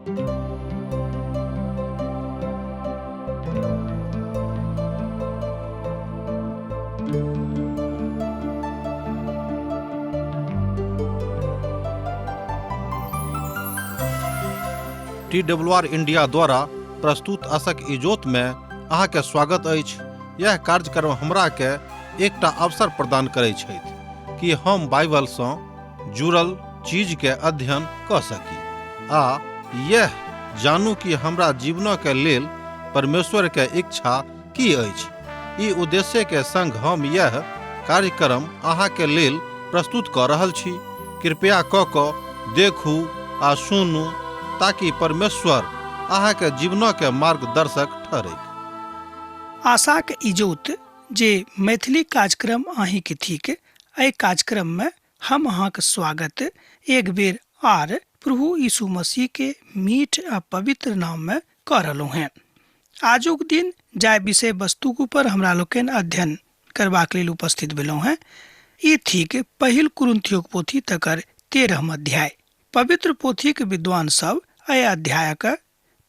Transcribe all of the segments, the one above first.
TWR India द्वारा प्रस्तुत आशक इजोत में अहाँके स्वागत अछि। यह कार्यक्रम हमरा के एकटा अवसर प्रदान करै छथि कि हम बाइबल सँ जुड़ल चीज के अध्ययन क सकी आ यह जानू कि हमरा जीवन के लेल परमेश्वर के इच्छा की अछि। ई उद्देश्य के संग हम यह कार्यक्रम अहाँ के लेल प्रस्तुत क रहल छी। कृपया क देखू आ सुनू ताकि परमेश्वर अहाँ के जीवन के मार्गदर्शक ठहरे। आशा के इजोत जे मैथिली कार्यक्रम अहीं के थीक एहि कार्यक्रम में हम अहाँ के स्वागत एक बेर आर प्रभु यीशु मसीह के मीठ आ पवित्र नाम में कर रहलहुँ हैं। आजुक दिन जाय विषय वस्तु पर हमरा लोकन अध्ययन करबाक लेल उपस्थित भेलहुँ हैं। ई थीक पहिल कुरिन्थियों पोथी तकर 13 अध्याय। पवित्र पोथी के विद्वान सब एहि अध्याय के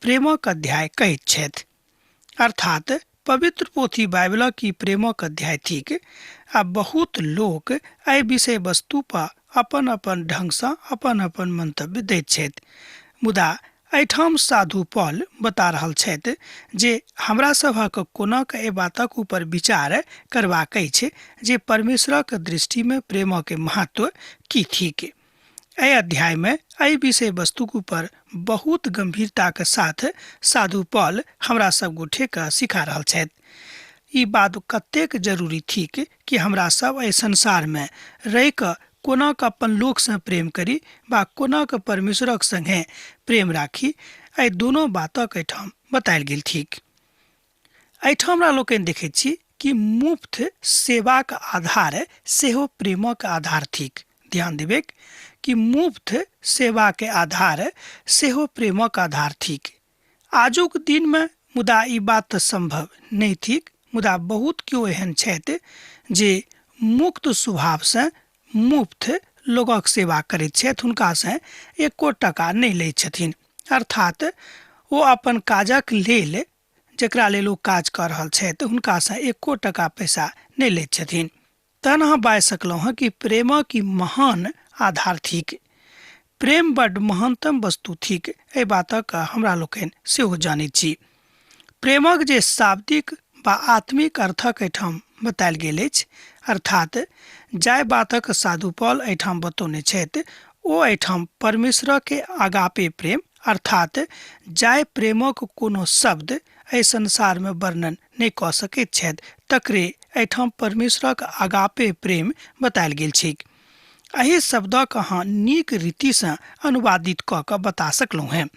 प्रेमक अध्याय कहैत छथि, अर्थात पवित्र पोथी बाइबल की प्रेमक अध्याय थीक। आ बहुत लोग एहि विषय वस्तु पर अपन अपन ढंग से अपन अपन मंतव्य दैत छथि। मुदा एहिठाम साधु पौल बता रहल छथि जे हमरा सभक कोना के एहि बातक ऊपर विचार करबाक अछि जे परमेश्वरक दृष्टि में प्रेमक महत्व की थीक। एहि अध्याय में एहि विषय वस्तु पर बहुत गंभीरता के साथ साधु पौल हमरा सब गोटे के सिखा रहल छथि। ई बात कतेक जरूरी थीक कि हमरा सब एहि संसार में रहि क कोना के अपन लोक से प्रेम करी बा कोना के परमेश्वरक संगे प्रेम राखी। एहि दोनों बातक एहिठाम बतायल गेल थीक। एहिठाम हमरा लोकनि देखैत छी कि मुफ्त सेवाक आधार सेहो प्रेमक आधार थीक। ध्यान देबै कि मुफ्त सेवा के आधार सेहो प्रेमक आधार थीक। आजुक दिन में मुदा ई बात संभव नहीं थीक। मुदा बहुत क्यों एहन छथि जे मुक्त स्वभाव से मुफ्त लोगक सेवा करैत छथि, हुनका से एको टका नहीं लैत छथिन। अर्थात वो अपन काजक लेल जेकरा लेल ओ काज कर रहल छथि हुनका से एको टका पैसा नहीं लैत छथिन। तहन अहाँ बाजि सकलहुँ हैं कि प्रेम की महान आधार थीक। प्रेम बड महानतम वस्तु थीक। एहि बातक हमरा लोकनि सेहो जानैत छी। प्रेमक जे शाब्दिक बा आत्मिक अर्थक एहिठाम बतायल गेल अछि, अर्थात जाय बातक साधु पौल एहिठाम बतौने छथि ओ एहिठाम परमेश्वर के आगापे प्रेम अर्थात जाय प्रेमक कोनो शब्द एहि संसार में वर्णन नहीं कऽ सकैत छथि तकरे एहिठाम परमेश्वरक आगापे प्रेम बतायल गेल छै। एहि शब्दक अहाँ नीक रीति से अनुवादित कऽ कऽ बता सकलहुँ हैं।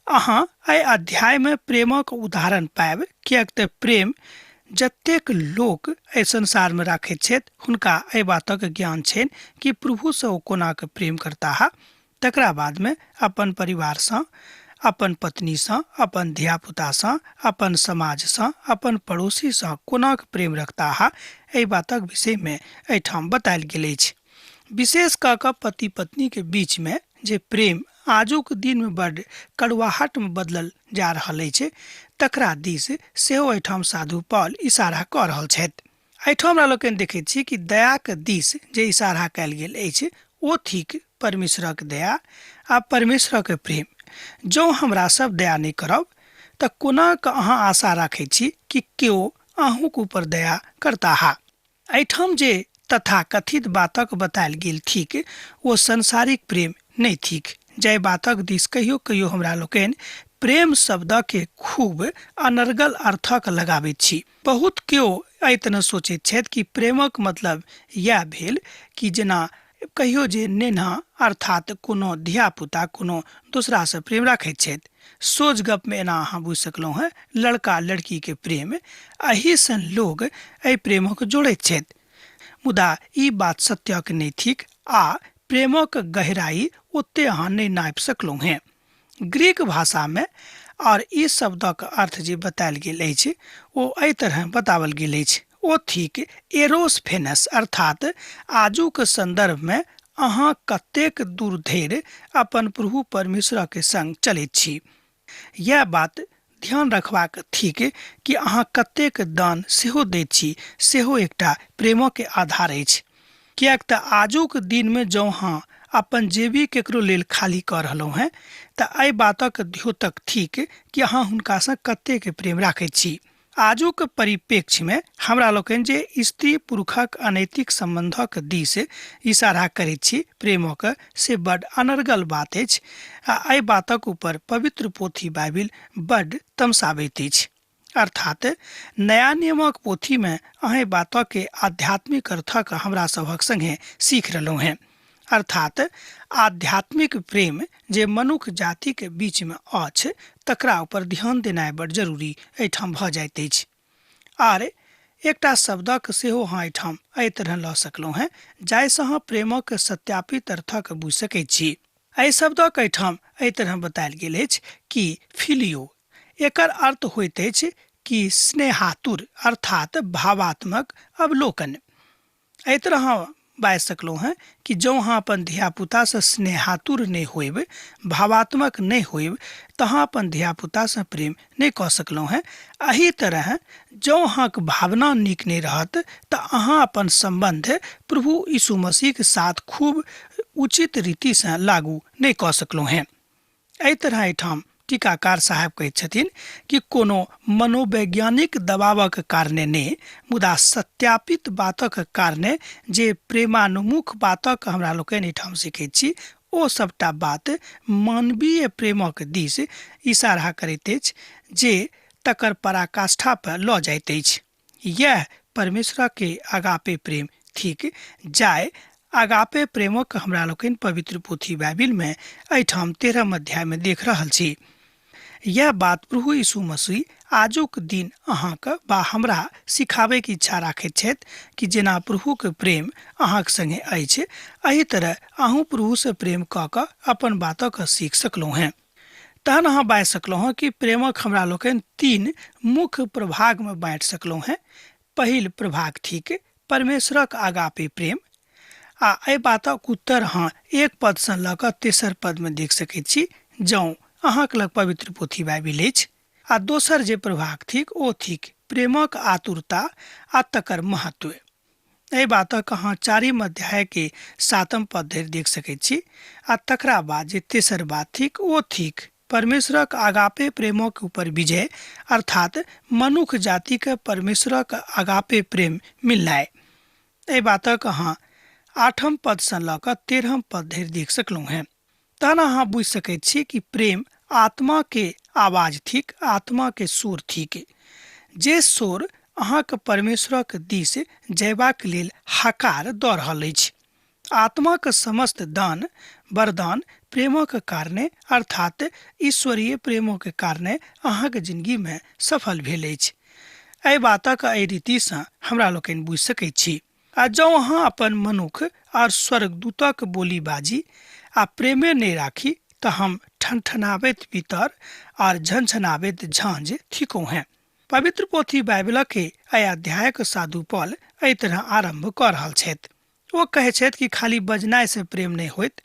अहाँ एहि अध्याय में प्रेमक उदाहरण पायब, किएक तऽ प्रेम जतेक लोक एहि संसार में राखैत छथि हुनका एहि बातक ज्ञान छनि कि प्रभु से ओ कोना के प्रेम करताह। तकरा बाद में अपन परिवार से, अपन पत्नी से, अपन धिया पुता से, अपन समाज से, अपन पड़ोसी से कोना के प्रेम रखताह एहि बातक विषय में एहिठाम बतायल गेल अछि। विशेष कऽ कऽ पति पत्नी के बीच में जे प्रेम आजुक दिन में बड़ कड़वाहट में बदलल जा रहल अछि तकरा दिस सेहो एहिठाम साधु पौल इशारा कऽ रहल छथि। एहिठाम हमरा लोकनि देखैत छी कि दया के दिस जे इशारा कयल गेल अछि ओ थीक परमेश्वरक दया आ परमेश्वरक प्रेम। जो हमरा सब दया नहीं करब तऽ कोना के अहाँ आशा राखै छी कि केओ अहूँक ऊपर दया करताह। एहिठाम जे तथा कथित बातक बतायल गेल थीक ओ संसारिक प्रेम नहीं थीक। जय बातक दिस कहियो कहियो हमरा लोकनि प्रेम शब्द के खूब अनर्गल अर्थक लगाबैत छी। बहुत केओ एतना सोचैत छथि कि प्रेमक मतलब यह भेल कि जेना कहियो जे नेना अर्थात कोनो धिया पुता कोनो दूसरा से प्रेम राखैत छथि। सोझ गप में एना अहाँ बुझि सकलहुँ हैं लड़का लड़की के प्रेम एही सन लोग एहि प्रेमक जोड़ैत छथि। मुदा ई बात सत्यक नहीं थीक आ प्रेमक गहराई ओते अहाँ नहीं नापि सकलहुँ हैं। ग्रीक भाषा में और ई शब्दक अर्थ जे बतायल गेल अछि ओ एहि तरह बतावल गेल अछि। ओ थीक एरोस फेनस अर्थात आजुक संदर्भ में अहाँ कतेक दूर धरि अपन प्रभु परमेश्वर के संग चलैत छी। यह बात ध्यान रखबाक थिक कि अहाँ कतेक दान सेहो दैत छी, सेहो एकटा प्रेमक के आधार अछि। किएक तऽ आजुक दिन में जँ अहाँ अपन जेबी केकरो लेल खाली कऽ रहलहुँ हैं तऽ एहि बातक द्योतक थिक कि अहाँ हुनकासँ कतेक प्रेम राखैत छी। आजुक परिप्रेक्ष्य में हमरा लोकनि जे स्त्री पुरुषक अनैतिक संबंधक दिस इशारा करैत छी प्रेमक, से बड अनर्गल बात अछि। आ एहि बातक ऊपर पवित्र पोथी बाइबिल बड तमसाबैत अछि। अर्थात नया नियमक पोथी में अहि बातक के आध्यात्मिक अर्थक हमरा सभक संगे सीख रहलहुँ हैं। अर्थात आध्यात्मिक प्रेम जे मनुष्य जाति के बीच में अछि तकरा ऊपर ध्यान देनाइ बड़ जरूरी एहिठाम भऽ जाइत अछि। आर एकटा शब्दक सेहो अहाँ एहिठाम एहि तरह लऽ सकलहुँ हैं जाहिसँ अहाँ प्रेमक सत्यापित अर्थक बुझि सकैत छी। एहि शब्दक एहिठाम एहि तरह बतायल गेल अछि कि फिलियो। एकर अर्थ होइत अछि कि स्नेहातुर अर्थात भावात्मक अवलोकन। एहि तरह अहाँ बाजि सकलहुँ हैं कि जँ अहाँ अपन धियापुतासँ स्नेहातुर नहि होइब, भावात्मक नहीं होइब, तऽ अहाँ अपन धियापुतासँ प्रेम नहीं कऽ सकलहुँ हैं। एही तरह जँ अहाँक भावना नीक नहीं रहत तऽ अहाँ अपन संबंध प्रभु यीशु मसीह के साथ खूब उचित रीतिसँ लागू नहीं कऽ सकलहुँ हैं। एहि तरह एहिठाम टीकाकार साहब कहैत छथिन कि कोनो मनोवैज्ञानिक दबावक कारणे नहि, मुदा सत्यापित बातक कारणे जे प्रेमानुमुख बातक हमरा लोकनि एहिठाम सीखैत छी, ओ सबटा बात मानवीय प्रेमक दिस इशारा करैत अछि जे तकर पराकाष्ठा पर लऽ जाइत अछि। यह परमेश्वर के अगापे प्रेम थिक जाय अगापे प्रेमक हमरा लोकनि पवित्र पोथी बाइबिल में एहिठाम 13 अध्याय में देख रहल छी। यह बात प्रभु यीशु मसीह आजुक दिन अहाँक बा हमरा सिखाबै के इच्छा राखैत छथि कि जेना प्रभुक प्रेम अहाँक संगे अछि, एही तरह अहूँ प्रभु से प्रेम कऽ कऽ अपन बातक सीख सकलहुँ हैं। तहन अहाँ बाजि सकलहुँ हैं कि प्रेमक हमरा लोकनि 3 मुख्य प्रभाग में बाँटि सकलहुँ हैं। पहिल प्रभाग थिक परमेश्वरक आगापे प्रेम। आ एहि बातक उत्तर अहाँ 1 पद से लऽ कऽ 3 पद में देख सकैत छी जँ अहाँक लग पवित्र पोथी बाइबिल अछि। आ दोसर जे प्रभाग थिक ओ थिक प्रेमक आतुरता आ तकर महत्व। एहि बातक अहाँ 4 अध्याय के 7 पद धरि देख सकैत छी। आ तकरा बाद जे तेसर बात थिक ओ थिक परमेश्वरक आगापे प्रेमक ऊपर विजय, अर्थात मनुष्य जाति के परमेश्वरक आगापे प्रेम मिलनाइ। एहि बातक अहाँ 8 पद से लऽ कऽ 13 पद धरि देख सकलहुँ हैं। तहन अहाँ बुझि सकैत छी कि प्रेम आत्मा के आवाज थिक, आत्मा के सुर थिक, जे सुर अहाँक परमेश्वरक दिस जयबाक लेल हकार दऽ रहल अछि। आत्माक समस्त दान वरदान प्रेमक कारणे अर्थात ईश्वरीय प्रेमक कारणे अहाँक जिंदगी में सफल भेल अछि। एहि बातक एहि रीतिसँ हमरा लोकनि बुझि सकैत छी। आ जँ अहाँ अपन मनुख और स्वर्गदूतक बोली बाजी आ प्रेमे नहीं राखी तऽ हम ठनठनाबैत पितर और झनझनाबैत झांझ थिको हैं। पवित्र पोथी बाइबिलक के एहि अध्यायक साधु पौल एहि तरह आरंभ कऽ रहल छथि। ओ कहै छथि कि खाली बजनाइ से प्रेम नहीं होइत।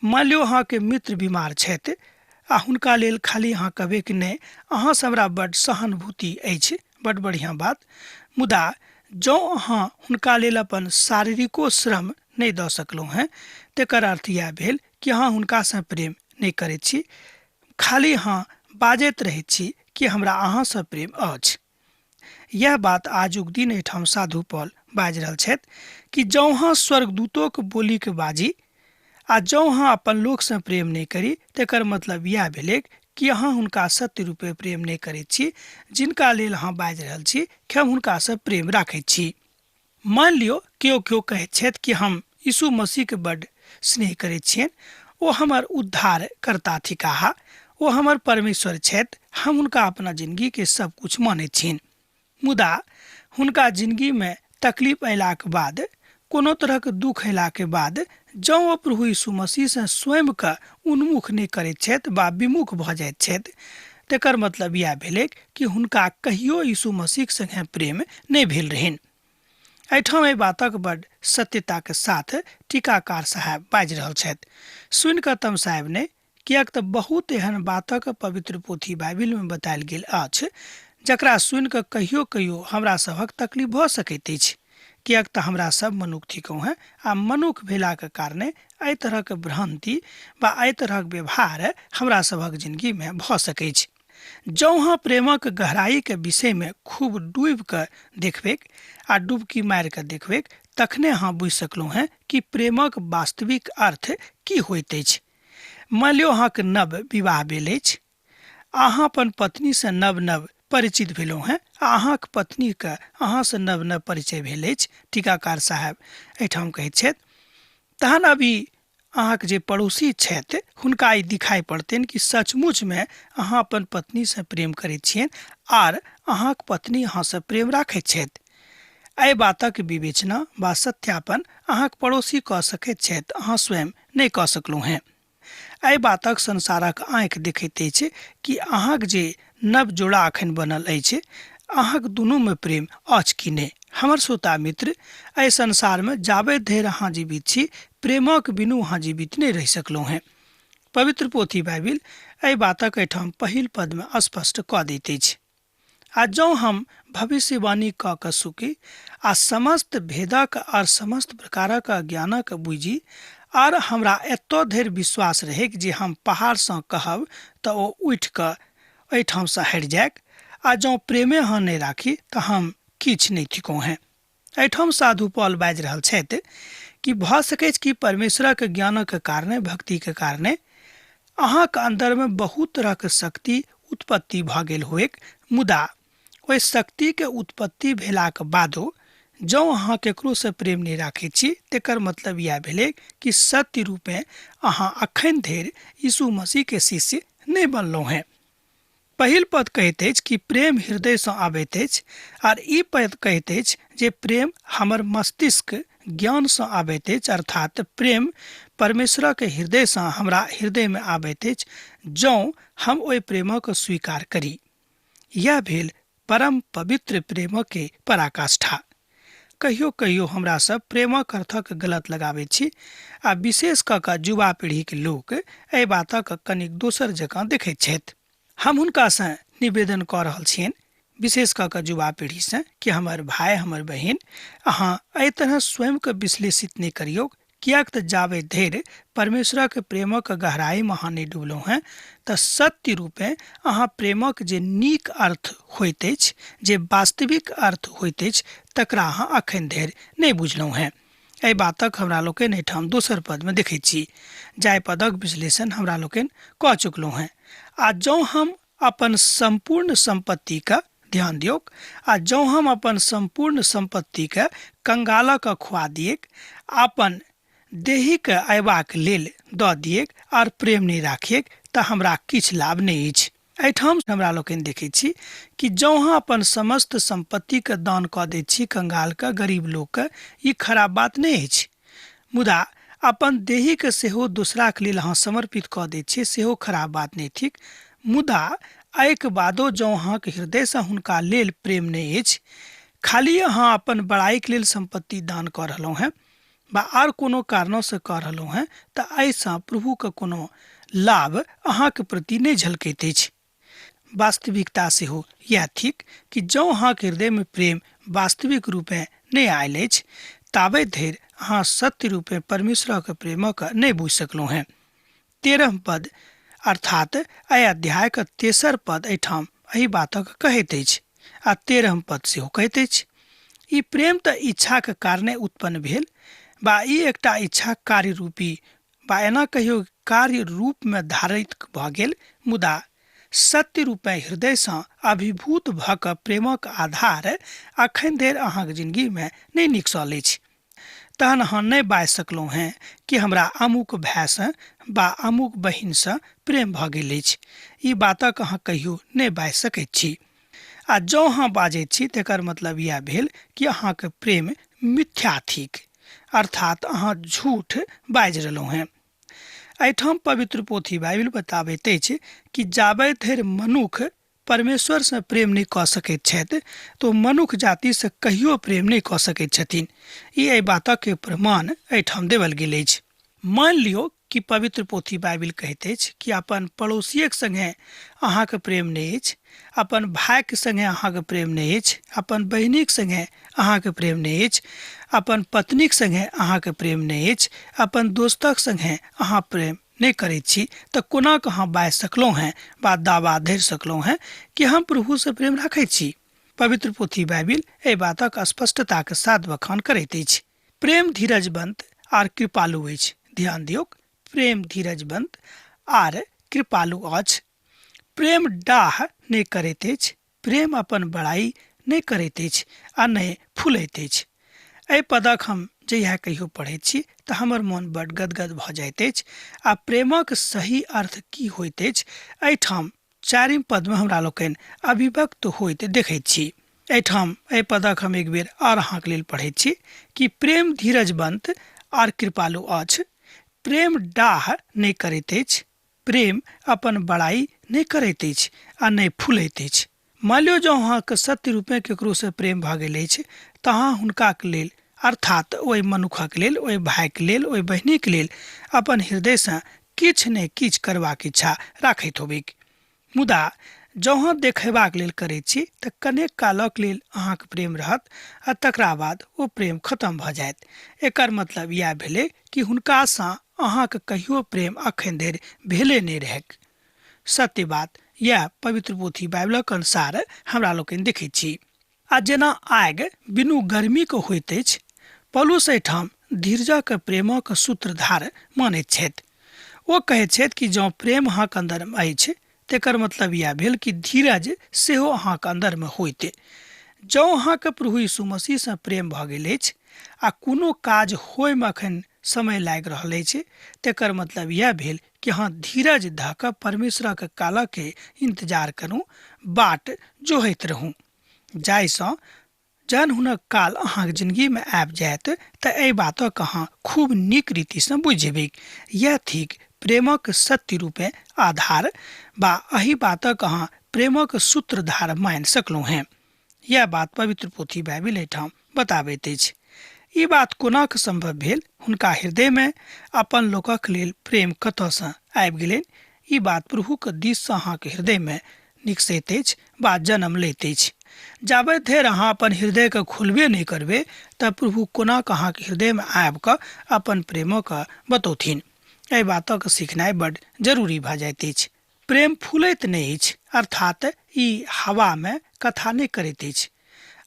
मान लियो अहाँ के मित्र बीमार छथि आ हुनका लेल खाली अहाँ कहबै कि नहीं अहाँ से हमरा बड़ सहानुभूति अछि, बड़ बढ़िया बात, मुदा जँ अहाँ हुनका लेल अपन शारीरिको श्रम नहीं दऽ सकलहुँ हैं तेकर अर्थ यह भेल कि अहाँ हुनकासँ प्रेम नहीं करैत छी, खाली अहाँ बाजैत रहैत छी कि हमरा अहाँसँ प्रेम अछि। यह बात आजुक दिन एहिठाम साधु पौल बाजि रहल छथि कि जँ अहाँ स्वर्गदूतोक बोली के बाजी आ जँ अहाँ अपन लोकसँ प्रेम नहीं करी तेकर मतलब यह भेलै कि अहाँ हुनका सत्य रूपे प्रेम नहीं करैत छी, जिनका लेल अहाँ बाजि रहल छी कि हम हुनकासँ प्रेम राखैत छी। मान लियो केओ कहैत छथि कि हम यीशु मसीह के बड़ स्नेह करैत छियनि, ओ हमर उद्धार करता थिकाहा, ओ हमर परमेश्वर छथि, हम हुनका अपना जिंदगी के सब कुछ मानैत छियनि। मुदा हुनका जिंदगी में तकलीफ अयलाक बाद, कोनो तरहक दुख अयलाके बाद जँ ओ प्रभु यीशु मसीह से स्वयं के उन्मुख नहीं करैत छथि वा विमुख भऽ जाइत छथि, तेकर मतलब यह भेलै कि हुनका कहियो यीशु मसीह संगे प्रेम नहीं भेल रहनि। एहिठाम एहि बातक बड़ सत्यता के साथ टीकाकार साहब बाजि रहल छथि। सुनि कऽ तमसायब नहि, किएक तऽ बहुत एहन बातक पवित्र पोथी बाइबिल में बतायल गेल अछि जकरा सुनि कऽ कहियो कहियो हमरा सभक तकलीफ भऽ सकैत अछि, किएक तऽ हमरा सब मनुख थिकौं हैं आ मनुख भेलाक कारणे एहि तरहक भ्रांति वा एहि तरहक व्यवहार हमरा सभक जिंदगी में भऽ सकै छै। जँ अहाँ प्रेमक गहराई के विषय में खूब डूबि कऽ देखबेक आ डुबकी मारि कऽ देखबेक, तखने अहाँ बुझि सकलहुँ हैं कि प्रेमक वास्तविक अर्थ की होइत अछि। मान लियौ अहाँके नव विवाह भेल अछि, अहाँ अपन पत्नी से नव नव परिचित भेलहुँ हैं आ अहाँक पत्नी के अहाँ से नव नव परिचय भेल अछि, टीकाकार साहब एहिठाम कहैत छथि। तहन अभी अहाँके जे पड़ोसी छथि हुनका ई दिखाई पड़तनि कि सचमुच में अहाँ अपन पत्नी से प्रेम करैत छियनि आर अहाँक पत्नी अहाँ से प्रेम राखैत छथि। एहि बातक विवेचना वा सत्यापन अहाँक पड़ोसी कऽ सकैत छथि, अहाँ स्वयं नहि कऽ सकलहुँ हैं। एहि बातक संसारक आँखि देखैत अछि कि अहाँक जे नव जोड़ा अखन बनल अछि, अहाँक दुनू में प्रेम अछि कि नहि। हमर श्रोता मित्र, एहि संसार में जाबे धरि अहाँ जीवित छी, प्रेमक बिनु अहाँ जीवित नहीं रहि सकलहुँ हैं। पवित्र पोथी बाइबिल एहि बातक एहिठाम पहिल पद में स्पष्ट कऽ दैत अछि। आ जँ हम भविष्यवाणी कऽ कऽ सुखी आ समस्त भेदक और समस्त प्रकारक ज्ञानक बुझी आर हमरा एतऽ धरि विश्वास रहे जे हम पहाड़ सँ कहब तऽ ओ उठि कऽ एहिठाम सँ हटि जायक, आ जँ प्रेमे अहाँ नहि राखी तऽ हम किछु नहि थिकौं हैं। एहिठाम साधु पौल बाजि रहल छथि कि भऽ सकै छै कि परमेश्वरक ज्ञानक कारणे, भक्तिके कारणे अहाँके अंदर में बहुत तरहक शक्ति उत्पत्ति भऽ गेल होएक, मुदा ओहि शक्ति के उत्पत्ति भेलाक बादो जँ अहाँ केकरो से प्रेम नहीं राखै छी, तेकर मतलब यह भेलै कि सत्य रूपे अहाँ अखन धरि यीशु मसीह के शिष्य नहीं बनलहुँ हैं। पहिल पद कहैत अछि कि प्रेम हृदय से आबैत अछि, आर ई पद कहैत अछि जे प्रेम हमर मस्तिष्क ज्ञान से आबैत अछि, अर्थात प्रेम परमेश्वर के हृदय से हमरा हृदय में आबैत अछि जँ हम ओहि प्रेमक स्वीकार करी। यह भेल परम पवित्र प्रेम के पराकाष्ठा। कहियो कहियो हमरा सब प्रेमक अर्थक गलत लगाबै छी आ विशेष कऽ कऽ युवा पीढ़ी के लोक एहि बातक कनिक दोसर जकाँ देखैत छथि। हम हुनका से निवेदन कऽ रहल छियनि, विशेष कऽ कऽ युवा पीढ़ी से, कि हमर भाई हमर बहिन अहाँ एहि तरह स्वयं के विश्लेषित नहीं करियौ, किएक तऽ जाबे धरि परमेश्वरक प्रेमक गहराई में अहाँ नहीं डूबलहुँ हैं तऽ सत्य रूपे अहाँ प्रेमक जे नीक अर्थ होइत अछि, जे वास्तविक अर्थ होइत अछि, तकरा अहाँ अखन धरि नहीं बुझलहुँ हैं। एहि बातक हमरा लोकनि एहिठाम दोसर पद में देखैत छी, जाहि पदक विश्लेषण हमरा लोकनि कऽ चुकलहुँ हैं। आ जँ हम अपन संपूर्ण संपत्ति का ध्यान दियौक, आ जँ हम अपन संपूर्ण संपत्ति के कंगालक खुआ दिएक, अपन देही के अयबाक लेल दऽ दिएक आर प्रेम नहीं राखिएक तऽ हमरा किछु लाभ नहीं अछि। एहिठाम हमरा लोकनि देखैत छी कि जँ अहाँ अपन समस्त संपत्ति के दान कऽ दैत छी कंगाल के, गरीब लोक के, ई खराब बात नहीं अछि, मुदा अपन देही के सेहो दूसरा के लेल अहाँ समर्पित कऽ दैत छी, सेहो खराब बात नहीं थिक। मुदा एहिके बादो जँ अहाँके हृदय से हुनका लेल प्रेम नहीं अछि, खाली अहाँ अपन बड़ाई के लेल संपत्ति दान कऽ रहलहुँ हैं बा आर कोनो कारणों से कऽ रहलहुँ हैं, तऽ एहिसँ प्रभु के कोनो लाभ अहाँके प्रति नहीं झलकैत अछि। वास्तविकता सेहो यह थिक कि जँ अहाँके हृदय में प्रेम वास्तविक रूपे नहीं आयल अछि, ताबे धरि अहाँ सत्य रूपे परमेश्वर के प्रेमक नहीं बुझि सकलहुँ हैं। 13 पद अर्थात एहि अध्याय के तेसर पद एहिठाम एहि बातक कहैत अछि, आ 13 पद सेहो कहैत अछि, ई प्रेम तऽ इच्छा के कारणे उत्पन्न भेल, बा ई एकटा इच्छा कार्य रूपी बा एना कहियो कार्य रूप में धारित भऽ गेल, मुदा सत्य रूपे हृदय से अभिभूत भऽ कऽ प्रेमक आधार अखन धरि अहाँके जिंदगी में नहीं निकसल अछि। तहन अहाँ नहीं बाजि सकलहुँ हैं कि हमरा अमुक भाई से बा अमुक बहिन से प्रेम भऽ गेल अछि। ई बातक अहाँ कहियो नहीं बाजि सकैत छी। आ जँ अहाँ बाजैत छी तेकर मतलब यह भेल कि अहाँके प्रेम मिथ्या थिक, अर्थात अहाँ झूठ बाजि रहलहुँ हैं। एहिठाम पवित्र पोथी बाइबिल बताबैत अछि कि जाबे धरि मनुख परमेश्वर से प्रेम नहीं कऽ सकैत छथि तो मनुष्य जाति से कहियो प्रेम नहीं कऽ सकैत छथिन। ई एहि बातक प्रमाण एहिठाम देवल गेल अछि। मान लियो कि पवित्र पोथी बाइबिल कहैत अछि कि अपन पड़ोसियक संगे अहाँके प्रेम नहीं अछि, अपन भाइके संगे अहाँके प्रेम नहीं अछि, अपन बहिनीक संगे अहाँके प्रेम नहीं अछि, अपन पत्नीक संगे अहाँके प्रेम नहीं अछि, अपन दोस्तक संगे अहाँ प्रेम नहीं करैत छी तऽ कोना कऽ अहाँ बाजि सकलहुँ हैं बा दावा धरि सकलहुँ हैं कि हम प्रभु से प्रेम रखैत छी। पवित्र पोथी बाइबिल एहि बातक स्पष्टता के साथ बखान करैत अछि। प्रेम धीरजवंत आर कृपालु अछि। ध्यान दियौ, प्रेम धीरजवंत आर कृपालु अछि। प्रेम डाह नहीं करैत अछि, प्रेम अपन बड़ाई नहीं करैत अछि आ नहीं फूलैत अछि। एहि पदक हम जहिया कहियो पढ़ैत छी तऽ हमर मन बड्ड गदगद भऽ जाइत अछि। आ प्रेमक सही अर्थ की होइत अछि एहिठाम चारिम पदमे हमरा लोकनि अभिव्यक्त होइत देखैत छी। एहिठाम एहि पदक हम एक बेर आर अहाँके लेल पढ़ैत छी कि प्रेम धीरजवंत आर कृपालु अछि, प्रेम डाह नहीं करैत अछि, प्रेम अपन बड़ाई नहीं करैत अछि आ नहीं फूलैत अछि। मान लियो जँ अहाँके सत्य रूपे केकरो से प्रेम भऽ गेल अछि तऽ अहाँ हुनकाक लेल अर्थात ओहि मनुखक लेल, ओहि भाइके लेल, ओहि बहिनीक लेल अपन हृदयसँ किछु ने किछु करबाक इच्छा राखैत होबिक। मुदा जँ अहाँ देखेबाक लेल करैत छी तऽ कनेक कालक लेल अहाँके प्रेम रहत आ तकरा बाद ओ प्रेम खत्म भऽ जायत। एकर मतलब इएह भेलै कि हुनकासँ अहाँके कहियो प्रेम अखन धरि भेले नहि रहैक। सत्य बात यह पवित्र पोथी बाइबलक अनुसार हमरा लोकनि देखैत छी। आ जेना आगि बिनु गर्मीके होइत अछि, पौलुस एहिठाम धीरजक प्रेमक सूत्रधार मानैत छथि। ओ कहैत छथि कि जँ प्रेम अहाँके अन्दरमे अछि तेकर मतलब यह भेल कि धीरज सेहो अहाँके अन्दरमे होइत। जँ अहाँके प्रभु यीशु मसीहसँ प्रेम भऽ गेल अछि आ कोनो काज होइमे अखन समय लागि रहल अछि तेकर मतलब यह भेल कि अहाँ धीरज धऽ कऽ परमेश्वरक कालके इंतजार करू, बाट जोहैत रहू, जाहिसँ जहन हुनक काल अहाँके जिंदगीमे आबि जायत तऽ एहि बातक अहाँ खूब नीक रीतिसँ बुझि जेबै। यह थिक प्रेमक सत्य रूपे आधार बा एहि बातक अहाँ प्रेमक सूत्रधार मानि सकलहुँ हैं। यह बात पवित्र पोथी बाइबिल एहिठाम बताबैत अछि। ई बात कोना कऽ सम्भव भेल? हुनका हृदयमे अपन लोकक लेल प्रेम कतयसँ आबि गेलनि? ई बात प्रभुके दिससँ अहाँके हृदयमे निकसैत अछि बा जन्म लैत अछि। जाबे धरि अहाँ अपन हृदयके खोलबे नहीं करबै तऽ प्रभु कोना कऽ अहाँके हृदयमे आबि कऽ अपन प्रेमके बतौथिन। एहि बातक सिखनाइ बड्ड जरूरी भऽ जाइत अछि। प्रेम फूलैत नहीं अछि, अर्थात ई हवामे कथा नहीं करैत अछि,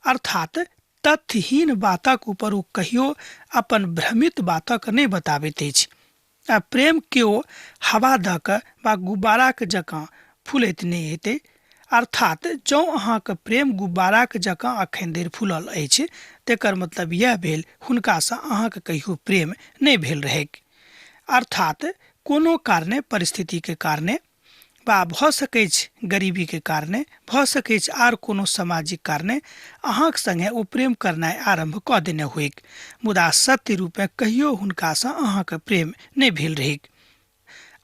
अर्थात तथ्यहीन बातक ऊपर ओ कहियो अपन भ्रमित बातक नहीं बताबैत अछि। आ प्रेम केओ हवा दऽ कऽ वा गुब्बाराक जकाँ फूलैत नहीं हेतै। अर्थात जँ अहाँके प्रेम गुब्बाराक जकाँ अखन धरि फूलल अछि तेकर मतलब यह भेल हुनकासँ अहाँके कहियो प्रेम नहीं भेल रहैक। अर्थात कोनो कारणे, परिस्थितिके कारणे बा भऽ सकैत छै गरीबीके कारणे, भऽ सकैत छै आर कोनो सामाजिक कारणे अहाँके संगे ओ प्रेम करनाइ आरम्भ कऽ देने होइक, मुदा सत्य रूपे कहियो हुनकासँ अहाँके प्रेम नहीं भेल रहैक।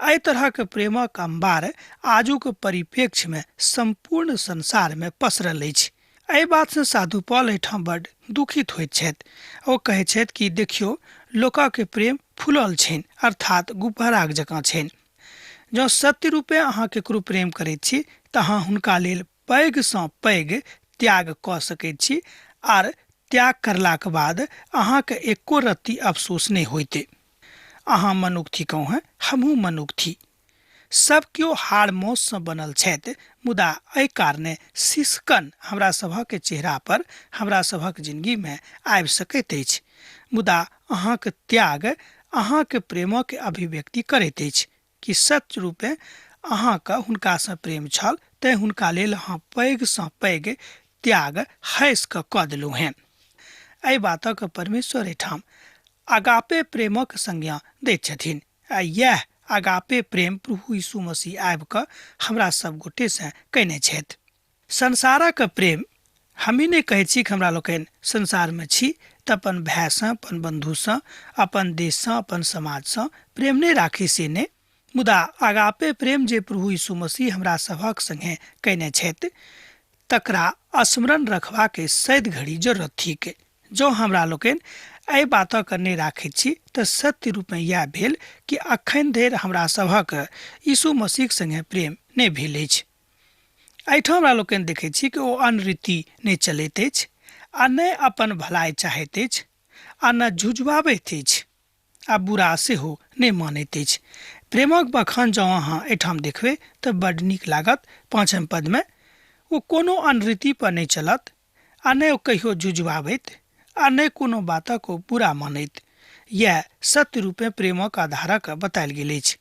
एहि तरहक प्रेमक अंबार आजुक परिप्रेक्ष्यमे संपूर्ण संसारमे पसरल अछि। एहि बातसँ साधु पौल एहिठाम बड्ड दुखित होइत छथि। ओ कहैत छथि कि देखियौ, लोकक प्रेम फूलल छनि, अर्थात गुब्बाराक जकाँ छनि। जँ सत्य रूपे अहाँ केकरो प्रेम करैत छी तऽ अहाँ हुनका लेल पैघसँ पैघ त्याग कऽ सकैत छी आर त्याग करलाक बाद अहाँके एको रत्ती अफसोस नहीं होइते। अहाँ मनुख थी कहूँ हैं, हमहूँ मनुख थी। सब केओ हाड़ मौससँ बनल छथि, मुदा एहि कारणे सिसकन हमरा सभक चेहरा पर, हमरा सभक जिंदगीमे आबि सकैत अछि। मुदा अहाँके त्याग अहाँके प्रेमक अभिव्यक्ति करैत अछि कि सत्य रूपे अहाँके हुनकासँ प्रेम छल तैँ हुनका लेल अहाँ पैघसँ पैघ त्याग हँसि कऽ देलहुँ हैं। एहि बातक परमेश्वर एहिठाम अगापे प्रेमक संज्ञा दैत छथिन। आ यह अगापे प्रेम प्रभु यीशु मसीह आबि कऽ हमरा सब गोटे से कयने छथि। संसारक प्रेम हम ही नहीं कहैत छी कि हमरा लोकनि संसारमे छी तऽ अपन भाइसँ, अपन बन्धुसँ, अपन देशसँ, अपन समाजसँ प्रेम नहीं राखी से नहि, मुदा आगापे प्रेम जे प्रभु यीशु मसीह हमरा सभक संगे कयने छथि तकरा स्मरण रखबाक सद घड़ी जरूरत थिक। जो हमरा लोकनि एहि बातक नहि राखैत छी तऽ सत्य रूपमे इएह भेल कि अखन धरि हमरा सभक यीशु मसीह संगे प्रेम नहि भेल अछि। एहिठाम हमरा लोकनि देखैत छी कि ओ अनरीति नहि चलैत अछि, आ नहि अपन भलाई चाहैत अछि, आ न झुझुआबैत अछि, आ बुरा सेहो नहि मानैत अछि। प्रेमक बखान जँ अहाँ एहिठाम देखबै तऽ बड्ड नीक लागत। 5म पदमे ओ कोनो अनरीति पर नहि चलत, आ नहि ओ कहियो झुझुआबैत, आ नहि कोनो बातक ओ बुरा मानैत। यह सत्य रूपे प्रेमक आधारक बतायल गेल अछि।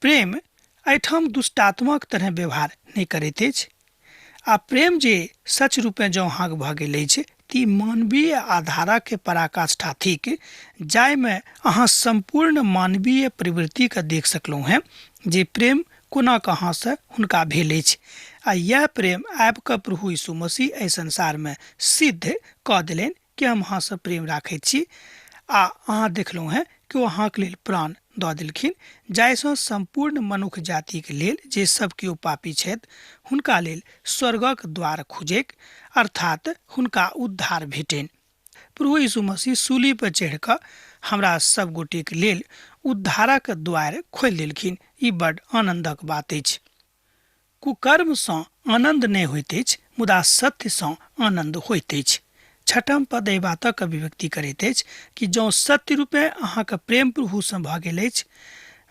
प्रेम एहिठाम दुष्टात्मक तरह व्यवहार नहि करैत अछि, आ प्रेम जे सच रूपे जँ अहाँक भऽ गेल अछि ती मानवीय आधारक पराकाष्ठा थिक, जाहिमे अहाँ संपूर्ण मानवीय प्रवृत्तिके देख सकलहुँ हैं जे प्रेम कोना कहाँसँ हुनका भेल अछि। आ यह प्रेम आबि कऽ प्रभु यीशु मसीह एहि संसारमे सिद्ध कऽ देलनि कि हम अहाँसँ प्रेम राखैत छी, आ अहाँ देखलहुँ हैं कि ओ अहाँके लेल प्राण दऽ देलखिन, जाहिसँ संपूर्ण मनुष्य जातिके लेल जे सब केओ पापी छथि हुनका लेल स्वर्गक द्वार खुजैक, अर्थात हुनका उद्धार भेटनि। प्रभु यीशु मसीह सूली पर चढ़ि कऽ हमरा सब गोटेके लेल उद्धारक द्वार खोलि देलखिन। ई बड्ड आनंदक बात अछि। कुकर्मसँ आनंद नहि होइत अछि, मुदा सत्यसँ आनंद होइत अछि। 6म पद एहि बातक अभिव्यक्ति करैत अछि कि जँ सत्य रूपे अहाँके प्रेम प्रभुसँ भऽ गेल अछि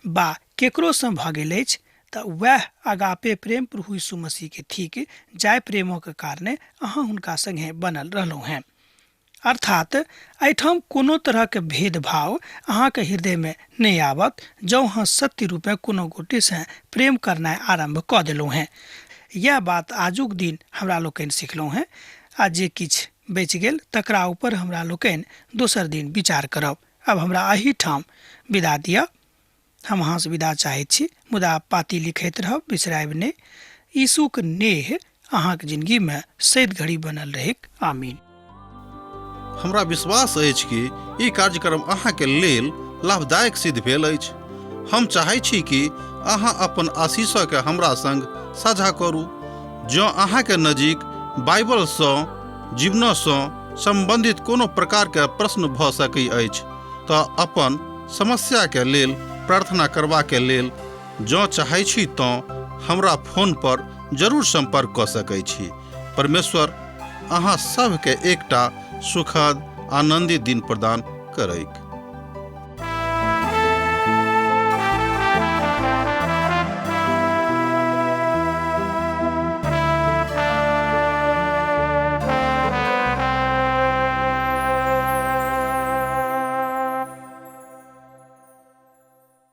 बा केकरोसँ भऽ गेल अछि तऽ वएह आगापे प्रेम प्रभु यीशु मसीहके थिक, जाहि प्रेमक कारणे अहाँ हुनका संगे बनल रहलहुँ हैं। अर्थात एहिठाम कोनो तरहके भेदभाव अहाँके हृदयमे नहि आबत जँ अहाँ सत्य रूपे कोनो गोटेसँ प्रेम करनाइ आरम्भ कऽ देलहुँ हैं। यह बात आजुक दिन हमरा लोकनि सिखलहुँ हैं, आ जे किछु बचि गेल तकरा ऊपर हमरा लोकनि दोसर दिन विचार करब। अब हमरा एहिठाम विदा दिअ। हम अहाँसँ विदा चाहैत छी, मुदा पाती लिखैत रहब, बिसरायब नहि। यीशुक नेह अहाँके जिंदगीमे सद घड़ी बनल रहैक। आमीन। हमरा विश्वास अछि कि ई कार्यक्रम अहाँके लेल लाभदायक सिद्ध भेल अछि। हम चाहै छी कि अहाँ अपन आशीषके हमरा संग साझा करू। जँ अहाँके नजीक बाइबलसँ जीवनसँ संबंधित कोनो प्रकारके प्रश्न भऽ सकैत अछि तऽ अपन समस्याके लेल प्रार्थना करबाके लेल जँ चाहै छी तऽ हमरा फोन पर जरूर संपर्क कऽ सकैत छी। परमेश्वर अहाँ सबके एकटा सुखद आनंदित दिन प्रदान करैक।